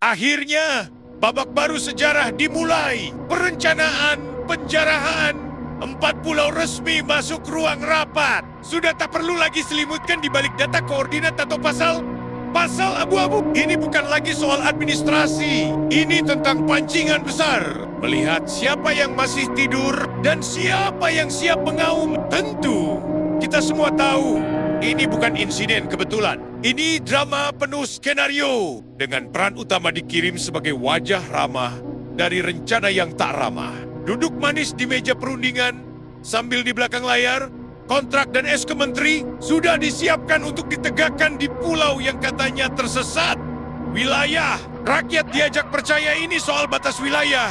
Akhirnya, babak baru sejarah dimulai. Perencanaan penjarahan. 4 pulau resmi masuk ruang rapat. Sudah tak perlu lagi selimutkan di balik data koordinat atau pasal abu-abu. Ini bukan lagi soal administrasi. Ini tentang pancingan besar. Melihat siapa yang masih tidur dan siapa yang siap mengaum. Tentu, kita semua tahu ini bukan insiden kebetulan. Ini drama penuh skenario. Dengan peran utama dikirim sebagai wajah ramah dari rencana yang tak ramah. Duduk manis di meja perundingan, sambil di belakang layar, kontrak dan SK Menteri sudah disiapkan untuk ditegakkan di pulau yang katanya tersesat. Wilayah, rakyat diajak percaya ini soal batas wilayah.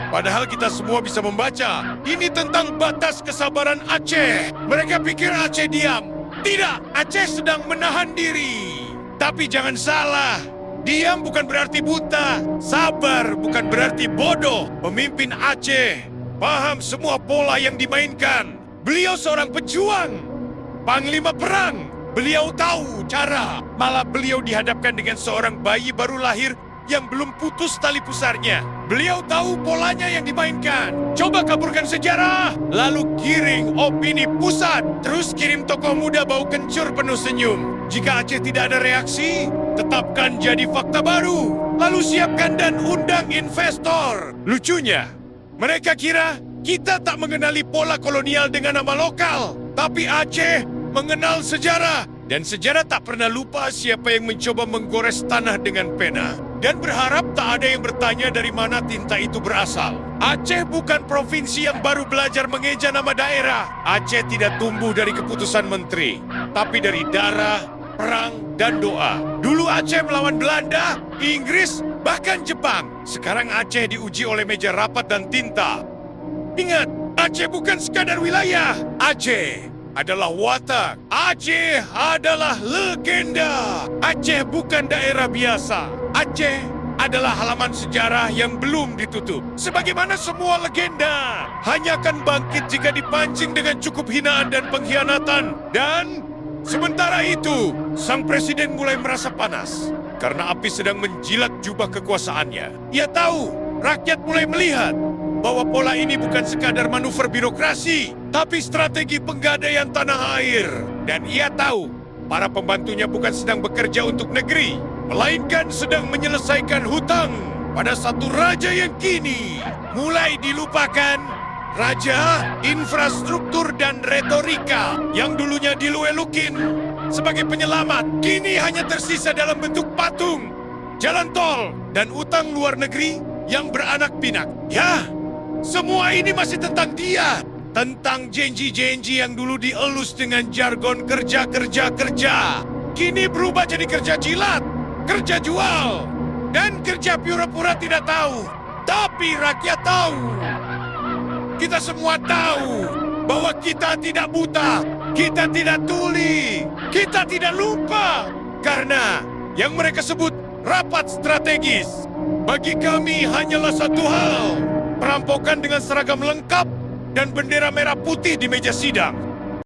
Padahal kita semua bisa membaca, ini tentang batas kesabaran Aceh. Mereka pikir Aceh diam. Tidak, Aceh sedang menahan diri. Tapi jangan salah. Diam bukan berarti buta, sabar bukan berarti bodoh. Pemimpin Aceh paham semua pola yang dimainkan. Beliau seorang pejuang, panglima perang. Beliau tahu cara. Malah beliau dihadapkan dengan seorang bayi baru lahir yang belum putus tali pusarnya. Beliau tahu polanya yang dimainkan. Coba kaburkan sejarah, lalu giring opini pusat. Terus kirim tokoh muda bau kencur penuh senyum. Jika Aceh tidak ada reaksi, tetapkan jadi fakta baru. Lalu siapkan dan undang investor. Lucunya, mereka kira kita tak mengenali pola kolonial dengan nama lokal. Tapi Aceh mengenal sejarah. Dan sejarah tak pernah lupa siapa yang mencoba menggores tanah dengan pena. Dan berharap tak ada yang bertanya dari mana tinta itu berasal. Aceh bukan provinsi yang baru belajar mengeja nama daerah. Aceh tidak tumbuh dari keputusan menteri, tapi dari darah, perang, dan doa. Dulu Aceh melawan Belanda, Inggris, bahkan Jepang. Sekarang Aceh diuji oleh meja rapat dan tinta. Ingat, Aceh bukan sekadar wilayah. Aceh adalah watak. Aceh adalah legenda. Aceh bukan daerah biasa. Aceh adalah halaman sejarah yang belum ditutup. Sebagaimana semua legenda, hanya akan bangkit jika dipancing dengan cukup hinaan dan pengkhianatan. Dan sementara itu, sang presiden mulai merasa panas karena api sedang menjilat jubah kekuasaannya. Ia tahu, rakyat mulai melihat bahwa pola ini bukan sekadar manuver birokrasi, tapi strategi penggadaian tanah air. Dan ia tahu, para pembantunya bukan sedang bekerja untuk negeri, melainkan sedang menyelesaikan hutang pada satu raja yang kini mulai dilupakan. Raja, infrastruktur dan retorika yang dulunya diluelukin sebagai penyelamat, kini hanya tersisa dalam bentuk patung, jalan tol, dan utang luar negeri yang beranak pinak. Ya, semua ini masih tentang dia. Tentang janji-janji yang dulu dielus dengan jargon kerja. Kini berubah jadi kerja jilat, kerja jual, dan kerja pura-pura tidak tahu. Tapi rakyat tahu. Kita semua tahu bahwa kita tidak buta, kita tidak tuli, kita tidak lupa. Karena yang mereka sebut rapat strategis, bagi kami hanyalah satu hal. Perampokan dengan seragam lengkap dan bendera merah putih di meja sidang.